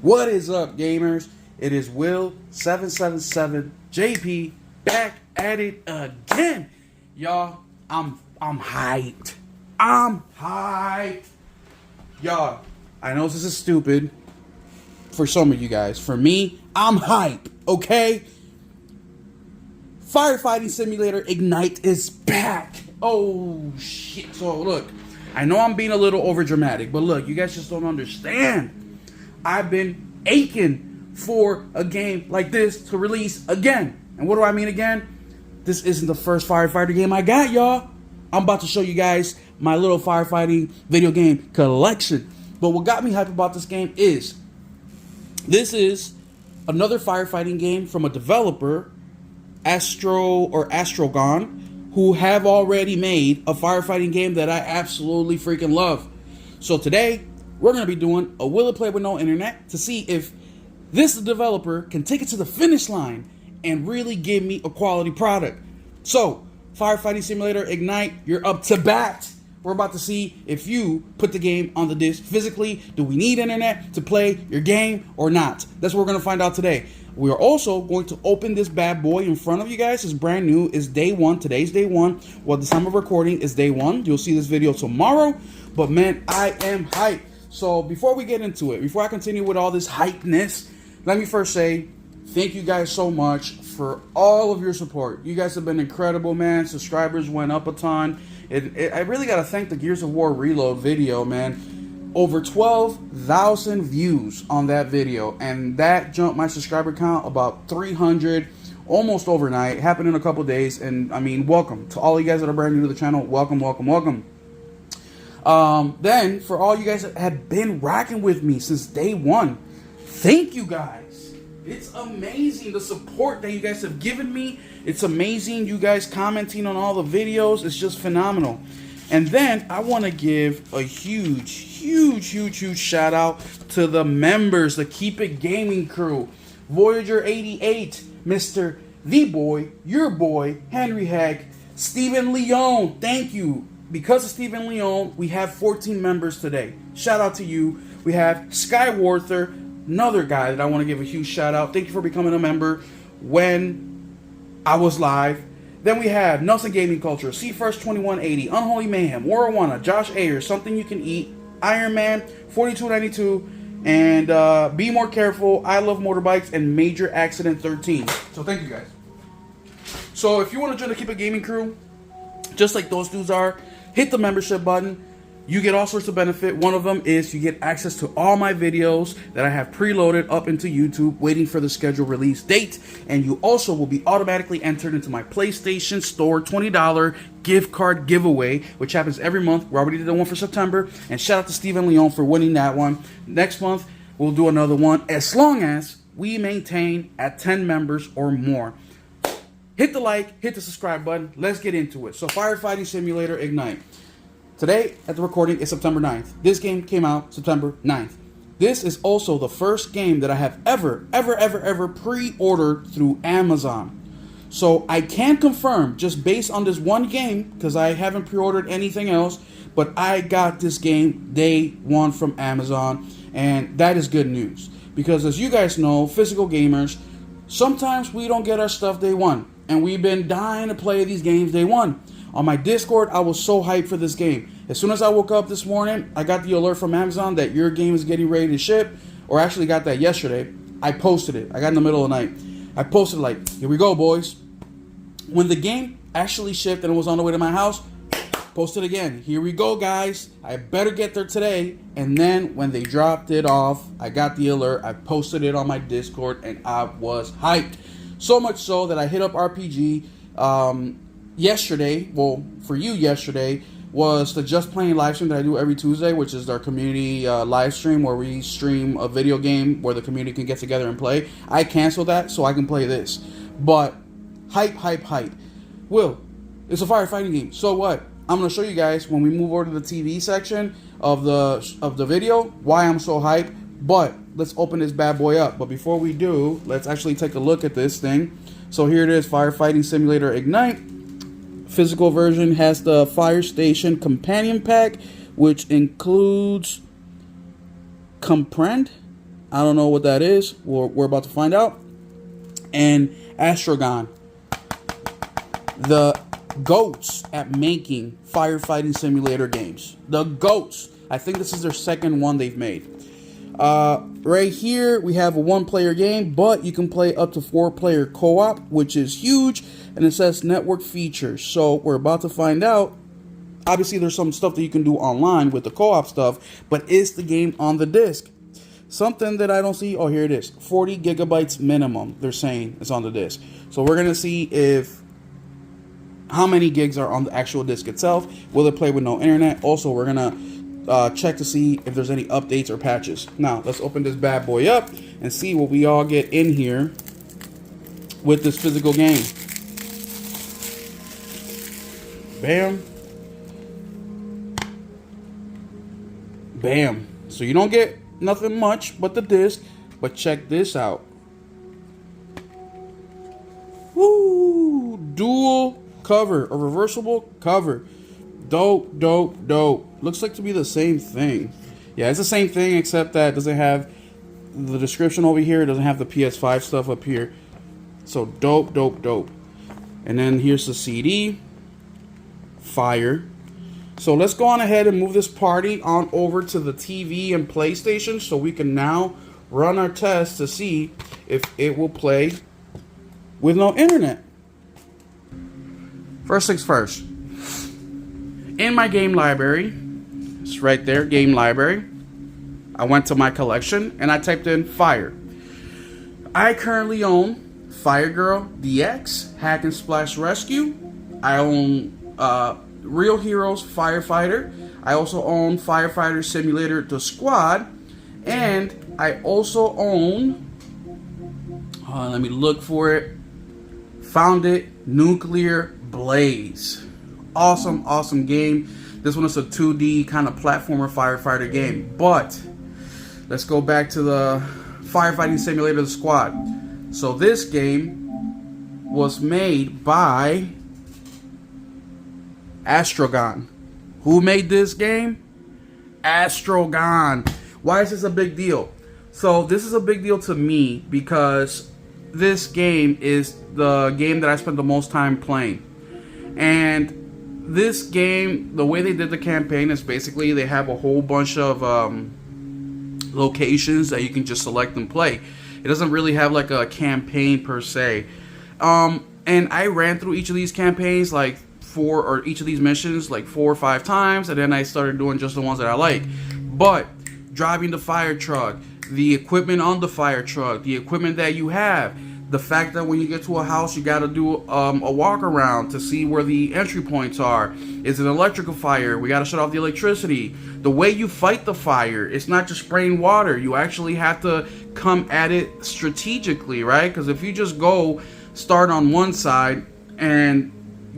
What is up, gamers? It is Will777JP back at it again. Y'all, I'm hyped. I'm hyped. Y'all, I know this is stupid for some of you guys. For me, I'm hyped, okay? Firefighting Simulator Ignite is back. Oh, shit. So, look, I know I'm being a little overdramatic, but look, you guys just don't understand. I've been aching for a game like this to release again. And what do I mean again? This isn't the first firefighter game I got, y'all. I'm about to show you guys my little firefighting video game collection. But what got me hyped about this game is this is another firefighting game from a developer, Astrogon, who have already made a firefighting game that I absolutely freaking love. So today, we're going to be doing a Will It Play With No Internet to see if this developer can take it to the finish line and really give me a quality product. So, Firefighting Simulator Ignite, you're up to bat. We're about to see if you put the game on the disc physically. Do we need internet to play your game or not? That's what we're going to find out today. We are also going to open this bad boy in front of you guys. It's brand new. It's day one. Today's day one. Well, the time of recording is day one. You'll see this video tomorrow. But man, I am hyped. So before we get into it, before I continue with all this hypeness, let me first say thank you guys so much for all of your support. You guys have been incredible, man. Subscribers went up a ton. I really got to thank the Gears of War Reload video, man. Over 12,000 views on that video, and that jumped my subscriber count about 300 almost overnight. Happened in a couple days, and I mean, welcome to all you guys that are brand new to the channel. Welcome, welcome, welcome. Then for all you guys that have been rocking with me since day one, thank you guys. It's amazing the support that you guys have given me. It's amazing you guys commenting on all the videos. It's just phenomenal. And then I want to give a huge shout out to the members, the Keep It Gaming crew. Voyager 88, Mr. The Boy, your boy, Henry Heck, Stephen Leone, thank you. Because of Stephen Leone, we have 14 members today. Shout out to you. We have Skywarther, another guy that I want to give a huge shout out. Thank you for becoming a member when I was live. Then we have Nelson Gaming Culture, C-First 2180, Unholy Mayhem, Warawana, Josh Ayers, Something You Can Eat, Iron Man 4292, and Be More Careful, I Love Motorbikes, and Major Accident 13. So thank you guys. So if you want to join the Keep It Gaming crew, just like those dudes are, hit the membership button. You get all sorts of benefit. One of them is you get access to all my videos that I have preloaded up into YouTube, waiting for the scheduled release date. And you also will be automatically entered into my PlayStation Store $20 gift card giveaway, which happens every month. We already did the one for September. And shout out to Stephen Leone for winning that one. Next month, we'll do another one as long as we maintain at 10 members or more. Hit the like, hit the subscribe button. Let's get into it. So, Firefighting Simulator Ignite. Today, at the recording, is September 9th. This game came out September 9th. This is also the first game that I have ever pre-ordered through Amazon. So, I can confirm, just based on this one game, because I haven't pre-ordered anything else, but I got this game day one from Amazon, and that is good news. Because as you guys know, physical gamers, sometimes we don't get our stuff day one. And we've been dying to play these games day one. On my Discord, I was so hyped for this game. As soon as I woke up this morning, I got the alert from Amazon that your game is getting ready to ship. Or actually got that yesterday. I posted it. I got in the middle of the night. I posted like, here we go, boys. When the game actually shipped and it was on the way to my house, posted again. Here we go, guys. I better get there today. And then when they dropped it off, I got the alert. I posted it on my Discord and I was hyped. So much so that I hit up RPG yesterday. Well, for you yesterday was the Just Playing live stream that I do every Tuesday, which is our community live stream where we stream a video game where the community can get together and play. I canceled that so I can play this. But hype. Will, it's a firefighting game. So what? I'm going to show you guys when we move over to the TV section of the video why I'm so hyped. But let's open this bad boy up. But before we do, let's actually take a look at this thing. So here it is, Firefighting Simulator Ignite. Physical version has the Fire Station Companion Pack, which includes Comprehend. I don't know what that is. We're about to find out. And Astrogon, the GOATs at making firefighting simulator games. The GOATs. I think this is their second one they've made. Right here we have a 1-player game, but you can play up to 4-player co-op, which is huge, and it says network features. So we're about to find out. Obviously there's some stuff that you can do online with the co-op stuff, but is the game on the disc? Something that I don't see. Oh, here it is. 40 gigabytes minimum, they're saying it's on the disc. So we're gonna see how many gigs are on the actual disc itself. Will it play with no internet? Also, we're gonna check to see if there's any updates or patches. Now, let's open this bad boy up and see what we all get in here with this physical game. Bam. Bam. So you don't get nothing much but the disc, but check this out. Woo! Dual cover, a reversible cover. Dope, dope, dope. Looks like to be the same thing. Yeah, it's the same thing, except that it doesn't have the description over here. It doesn't have the PS5 stuff up here. So dope, dope, dope. And then here's the CD. Fire. So let's go on ahead and move this party on over to the TV and PlayStation, so we can now run our test to see if it will play with no internet. First things first. In my game library, it's right there, game library, I went to my collection and I typed in Fire. I currently own Fire Girl DX, Hack and Splash Rescue. I own Real Heroes Firefighter. I also own Firefighter Simulator The Squad. And I also own, let me look for it, found it, Nuclear Blaze. Awesome, awesome game. This one is a 2D kind of platformer firefighter game. But let's go back to the Firefighting Simulator The Squad. So this game was made by Astrogon. Who made this game? Astrogon. Why is this a big deal? So this is a big deal to me because this game is the game that I spent the most time playing. And this game, the way they did the campaign is basically they have a whole bunch of locations that you can just select and play. It doesn't really have like a campaign per se. And I ran through each of these campaigns like each of these missions like 4 or 5 times, and then I started doing just the ones that I like. But driving the fire truck, the equipment on the fire truck, the equipment that you have, the fact that when you get to a house, you got to do a walk around to see where the entry points are. Is it an electrical fire? We got to shut off the electricity. The way you fight the fire, it's not just spraying water. You actually have to come at it strategically, right? Because if you just go start on one side and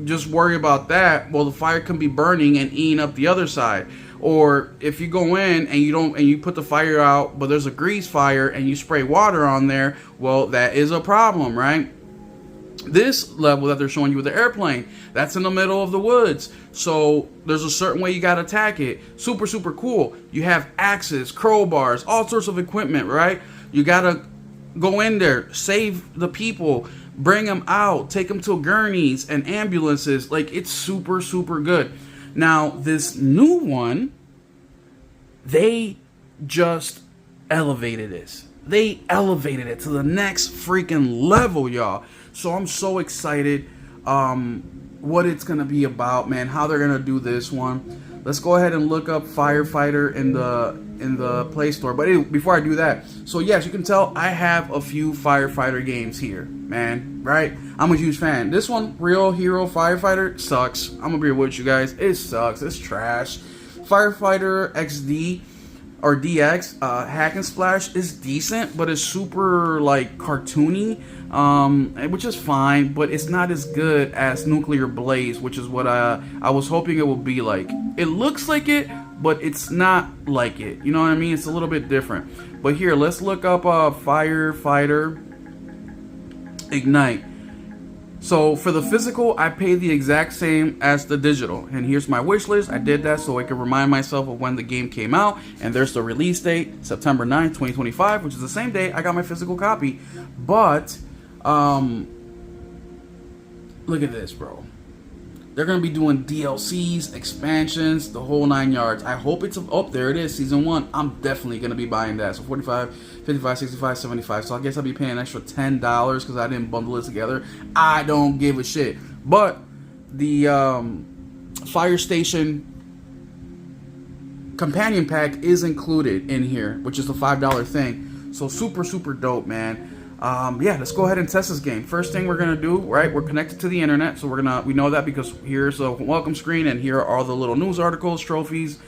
just worry about that, well, the fire can be burning and eating up the other side. Or if you go in and you put the fire out, but there's a grease fire and you spray water on there, well, that is a problem, right? This level that they're showing you with the airplane, that's in the middle of the woods. So there's a certain way you got to attack it. Super, super cool. You have axes, crowbars, all sorts of equipment, right? You got to go in there, save the people, bring them out, take them to gurneys and ambulances. Like, it's super, super good. Now, this new one, they just elevated this. They elevated it to the next freaking level, y'all. So I'm so excited what it's going to be about, man, how they're going to do this one. Let's go ahead and look up Firefighter in the Play Store. But anyway, before I do that, so yes, you can tell I have a few Firefighter games here, man, right? I'm a huge fan. This one, Real Hero Firefighter, sucks. I'm gonna be real with you guys. It sucks. It's trash. Firefighter XD or DX, Hack and Splash is decent, but it's super like cartoony, which is fine, but it's not as good as Nuclear Blaze, which is what I was hoping it would be like. It looks like it, but it's not like it. You know what I mean? It's a little bit different. But here, let's look up Firefighter Ignite. So for the physical, I paid the exact same as the digital. And here's my wish list. I did that so I could remind myself of when the game came out. And there's the release date, September 9th, 2025, which is the same day I got my physical copy. But, look at this, bro. They're going to be doing DLCs, expansions, the whole 9 yards. I hope it's... Oh, there it is, Season 1. I'm definitely going to be buying that. So 45, 55, 65, 75. So I guess I'll be paying an extra $10 because I didn't bundle it together. I don't give a shit. But the Fire Station Companion Pack is included in here, which is the $5 thing. So super, super dope, man. Yeah, let's go ahead and test this game. First thing we're gonna do, right? We're connected to the internet, so we know that because here's a welcome screen and here are all the little news articles, trophies.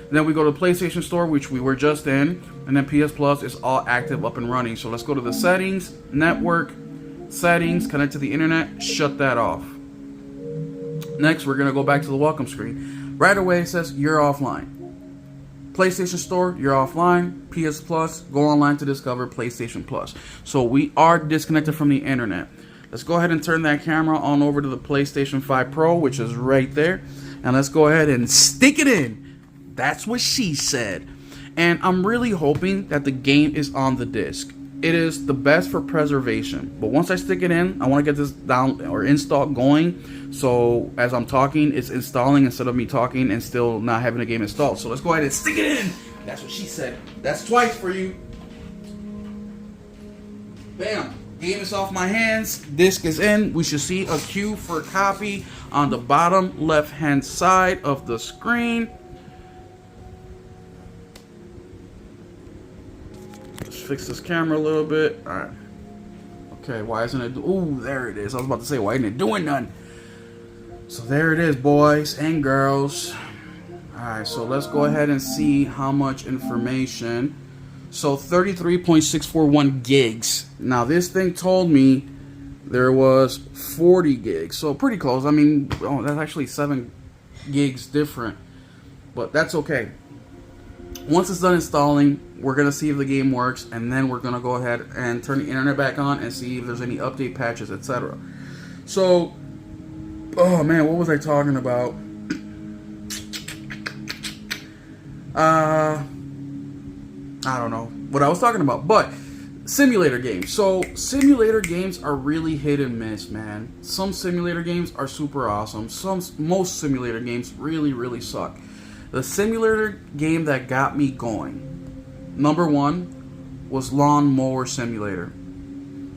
Then we go to the PlayStation Store, which we were just in, and then PS Plus is all active, up and running. So let's go to the settings, network, settings, connect to the internet, shut that off. Next, we're gonna go back to the welcome screen. Right away, it says you're offline. PlayStation Store, you're offline. PS Plus, go online to discover PlayStation Plus. So we are disconnected from the internet. Let's go ahead and turn that camera on over to the PlayStation 5 Pro, which is right there. And let's go ahead and stick it in. That's what she said. And I'm really hoping that the game is on the disc. It is the best for preservation. But once I stick it in, I want to get this down or install going. So as I'm talking, it's installing instead of me talking and still not having the game installed. So let's go ahead and stick it in. That's what she said. That's twice for you. Bam. Game is off my hands. Disc is in. We should see a queue for copy on the bottom left-hand side of the screen. Let's fix this camera a little bit. All right. Okay, why isn't it? Ooh, there it is. I was about to say, why isn't it doing none? So there it is, boys and girls. Alright, so let's go ahead and see how much information. So 33.641 gigs. Now this thing told me there was 40 gigs. So pretty close. I mean, oh, that's actually 7 gigs different. But that's okay. Once it's done installing, we're going to see if the game works. And then we're going to go ahead and turn the internet back on and see if there's any update patches, etc. So... oh man, what was I talking about? I don't know what I was talking about, but simulator games. So simulator games are really hit and miss, man. Some simulator games are super awesome. Most simulator games really suck. The simulator game that got me going, number one, was Lawn Mower Simulator.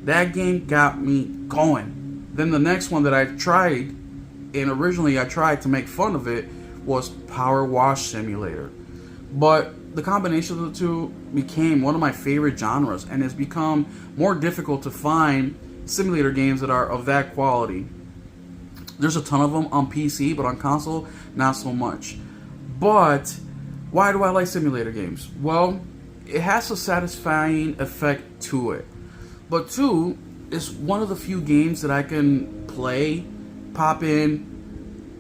That game got me going. Then the next one that I tried, and originally I tried to make fun of it, was Power Wash Simulator. But the combination of the two became one of my favorite genres, and it's become more difficult to find simulator games that are of that quality. There's a ton of them on PC, but on console, not so much. But why do I like simulator games? Well, it has a satisfying effect to it. But two, it's one of the few games that I can play, pop in,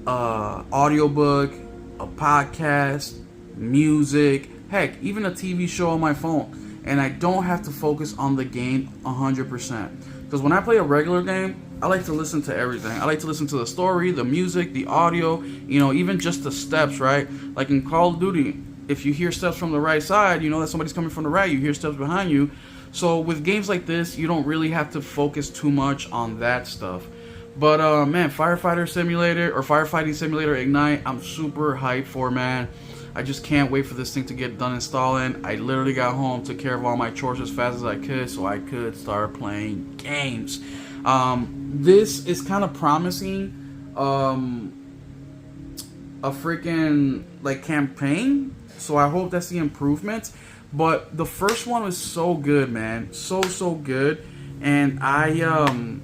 audiobook, a podcast, music, heck, even a TV show on my phone, and I don't have to focus on the game 100%. Because when I play a regular game, I like to listen to everything. I like to listen to the story, the music, the audio, you know, even just the steps, right? Like in Call of Duty, if you hear steps from the right side, you know that somebody's coming from the right, you hear steps behind you. So with games like this, you don't really have to focus too much on that stuff. But man, Firefighting Simulator Ignite, I'm super hyped for, man. I just can't wait for this thing to get done installing. I literally got home, took care of all my chores as fast as I could so I could start playing games. This is kind of promising a freaking like campaign, so I hope that's the improvement. But the first one was so good, man, so good, and I'm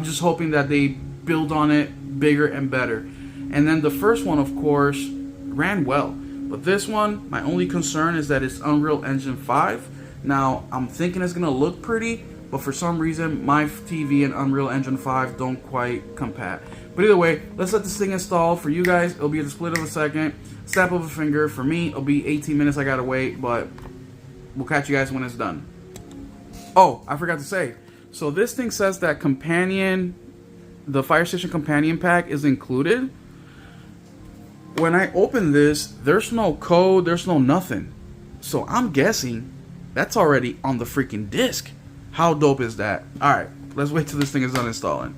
just hoping that they build on it bigger and better. And then the first one, of course, ran well, but this one, my only concern is that it's Unreal Engine 5. Now, I'm thinking it's gonna look pretty, but for some reason, my TV and Unreal Engine 5 don't quite compat. But either way, let's let this thing install. For you guys, it'll be at the split of a second, snap of a finger. For me, it'll be 18 minutes I gotta wait, but we'll catch you guys when it's done. Oh, I forgot to say. So this thing says that the Fire Station Companion Pack is included. When I open this, there's no code, there's no nothing. So I'm guessing that's already on the freaking disc. How dope is that? Alright, let's wait till this thing is done installing.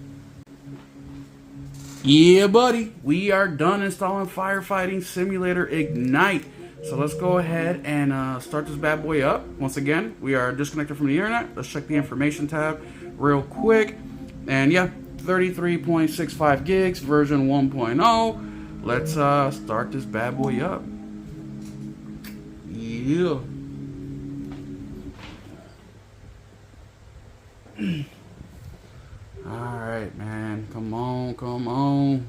Yeah, buddy. We are done installing Firefighting Simulator Ignite. So let's go ahead and start this bad boy up. Once again, we are disconnected from the internet. Let's check the information tab real quick. And yeah, 33.65 gigs, version 1.0. Let's start this bad boy up. Yeah. Alright, man. Come on, come on.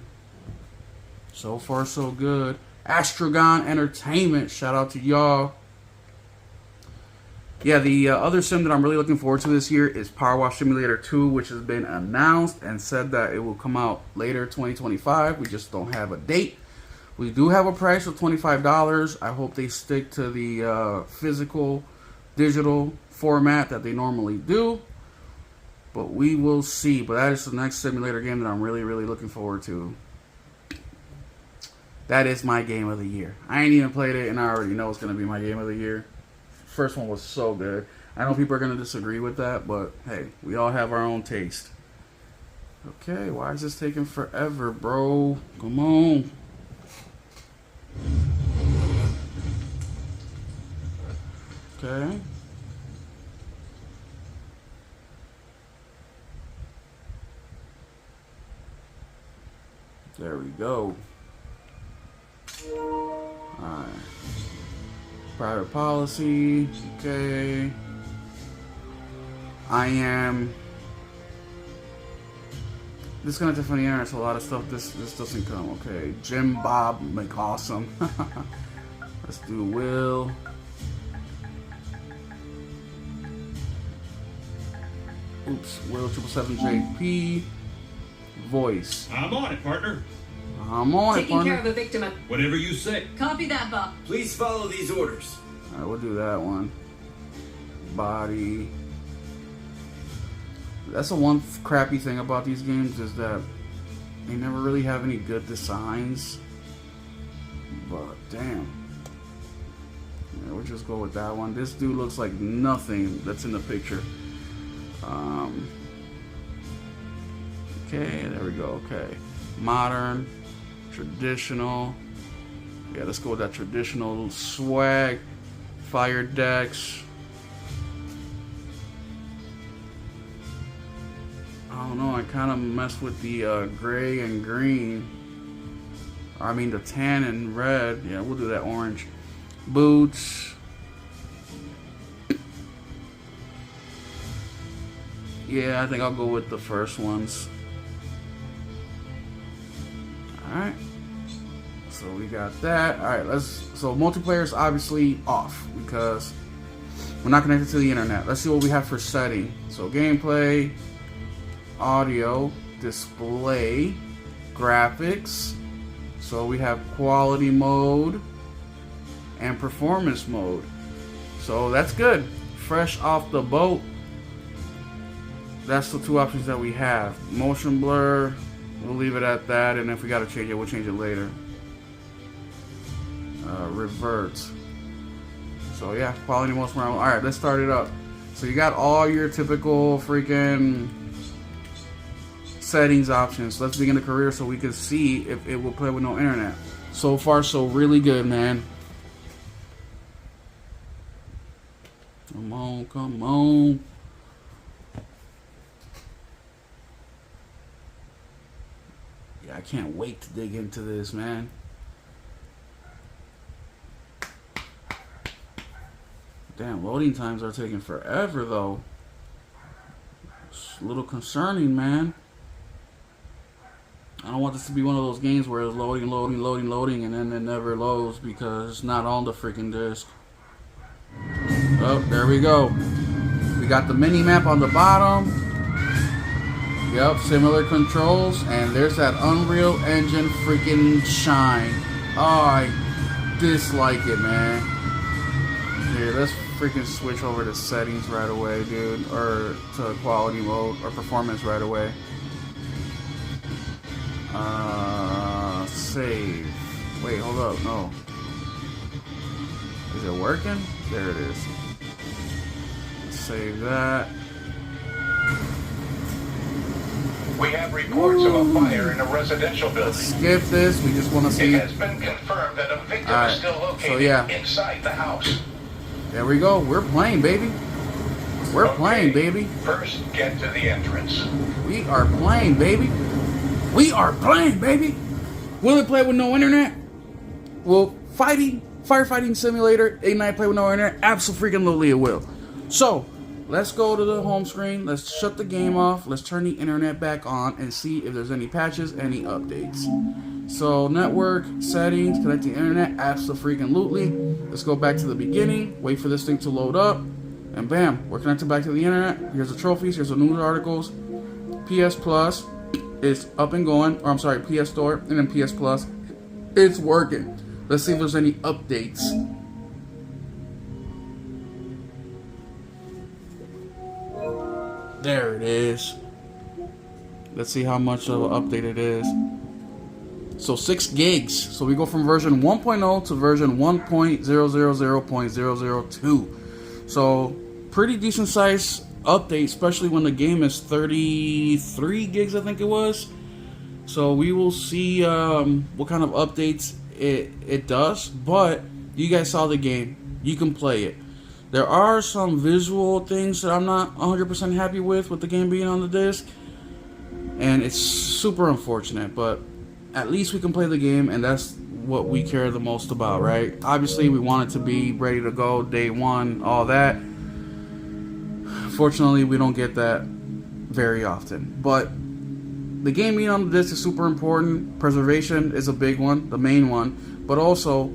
So far, so good. Astrogon Entertainment. Shout out to y'all. Yeah, the other sim that I'm really looking forward to this year is Power Wash Simulator 2, which has been announced and said that it will come out later 2025. We just don't have a date. We do have a price of $25. I hope they stick to the physical, digital format that they normally do. But we will see. But that is the next simulator game that I'm really, really looking forward to. That is my game of the year. I ain't even played it, and I already know it's going to be my game of the year. First one was so good. I know people are going to disagree with that, but hey, we all have our own taste. Okay, why is this taking forever, bro? Come on. Okay. There we go. Alright. Private policy. Okay. I am disconnected from the internet, so a lot of stuff this doesn't come. Okay. Jim Bob McAwesome. Let's do Will. Oops. Will 777JP. Voice. I'm on it, partner. I'm on it, partner. Taking care of a victim. Whatever you say. Copy that, Bob. Please follow these orders. Alright, we'll do that one. Body. That's the one crappy thing about these games is that they never really have any good designs. But damn. Yeah, we'll just go with that one. This dude looks like nothing that's in the picture. Okay, there we go. Okay. Modern. Traditional. Yeah, let's go with that traditional swag. Fire decks. I don't know, I kind of messed with the gray and green. I mean the tan and red. Yeah, we'll do that orange. Boots. Yeah, I think I'll go with the first ones. Alright. So we got that. Alright, so multiplayer is obviously off because we're not connected to the internet. Let's see what we have for setting. So gameplay, audio, display, graphics. So we have quality mode and performance mode. So that's good. Fresh off the boat. That's the two options that we have. Motion blur. We'll leave it at that, and if we gotta change it, we'll change it later. Revert. So yeah, quality most round. Alright, let's start it up. So you got all your typical freaking settings options. Let's begin the career so we can see if it will play with no internet. So far, so really good, man. Come on, come on. I can't wait to dig into this, man. Damn, loading times are taking forever, though. It's a little concerning, man. I don't want this to be one of those games where it's loading, and then it never loads because it's not on the freaking disc. Oh, there we go. We got the mini map on the bottom. Yep, similar controls, and there's that Unreal Engine freaking shine. Oh, I dislike it, man. Here, let's freaking switch over to settings right away, dude. Or to quality mode or performance right away. Save. Wait, hold up. No. Is it working? There it is. Let's save that. We have reports of a fire in a residential building. Let's skip this. We just want to see. It has been confirmed that a victim is still located inside the house. There we go. We're playing, baby. We're playing, baby. First, get to the entrance. We are playing, baby. We are playing, baby. Will it play with no internet? Will Firefighting Simulator Ignite play with no internet? Absolutely it will. So, let's go to the home screen. Let's shut the game off. Let's turn the internet back on and see if there's any patches, any updates. So, network, settings, connect the internet, absolutely. Let's go back to the beginning. Wait for this thing to load up. And bam, we're connected back to the internet. Here's the trophies. Here's the news articles. PS Plus is up and going. Or I'm sorry, PS Store and then PS Plus. It's working. Let's see if there's any updates. There it is. Let's see how much of an update it is. So 6 gigs. So we go from version 1.0 to version 1.000.002. So pretty decent size update, especially when the game is 33 gigs, I think it was. So we will see what kind of updates it does. But you guys saw the game. You can play it. There are some visual things that I'm not 100% happy with the game being on the disc. And it's super unfortunate, but at least we can play the game, and that's what we care the most about, right? Obviously, we want it to be ready to go day one, all that. Fortunately, we don't get that very often. But the game being on the disc is super important. Preservation is a big one, the main one. But also,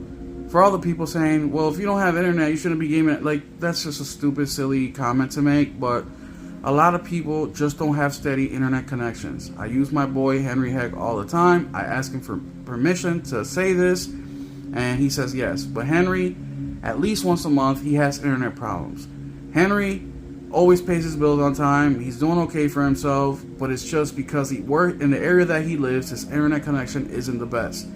for all the people saying, well, if you don't have internet, you shouldn't be gaming. Like, that's just a stupid, silly comment to make. But a lot of people just don't have steady internet connections. I use my boy Henry Heck all the time. I ask him for permission to say this, and he says yes. But Henry, at least once a month, he has internet problems. Henry always pays his bills on time. He's doing okay for himself, but it's just because he works in the area that he lives, his internet connection isn't the best.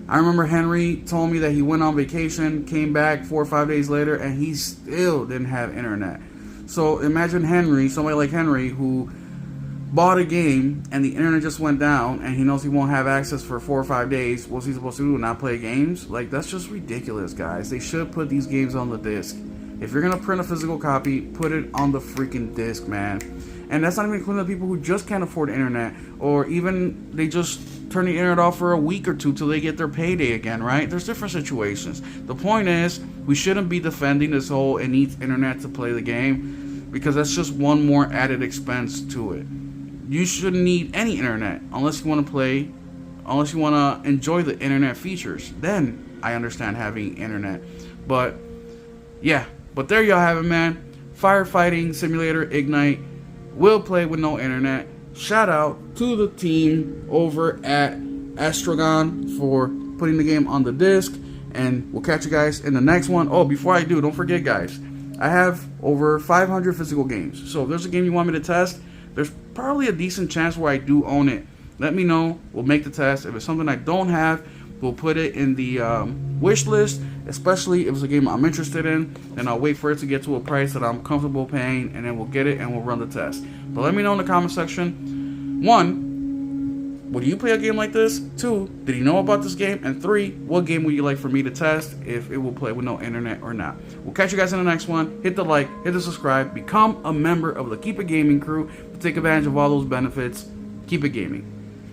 I remember Henry told me that he went on vacation, came back 4 or 5 days later, and he still didn't have internet. So imagine Henry, somebody like Henry, who bought a game and the internet just went down and he knows he won't have access for 4 or 5 days. What's he supposed to do? Not play games? Like, that's just ridiculous, guys. They should put these games on the disc. If you're going to print a physical copy, put it on the freaking disc, man. And that's not even including the people who just can't afford internet, or even they just turn the internet off for a week or two till they get their payday again, right? There's different situations. The point is, we shouldn't be defending this whole it needs internet to play the game, because that's just one more added expense to it. You shouldn't need any internet unless you want to play, unless you want to enjoy the internet features. Then I understand having internet. But yeah, but there y'all have it, man. Firefighting Simulator Ignite will play with no internet. Shout out to the team over at Astragon for putting the game on the disc, and we'll catch you guys in the next one. Oh, before I do, don't forget, guys, I have over 500 physical games. So if there's a game you want me to test, there's probably a decent chance where I do own it. Let me know. We'll make the test. If it's something I don't have, we'll put it in the wish list, especially if it's a game I'm interested in. Then I'll wait for it to get to a price that I'm comfortable paying, and then we'll get it and we'll run the test. But let me know in the comment section. 1, would you play a game like this? 2, did you know about this game? And 3, what game would you like for me to test, if it will play with no internet or not? We'll catch you guys in the next one. Hit the like, hit the subscribe, become a member of the Keep It Gaming crew to take advantage of all those benefits. Keep it gaming.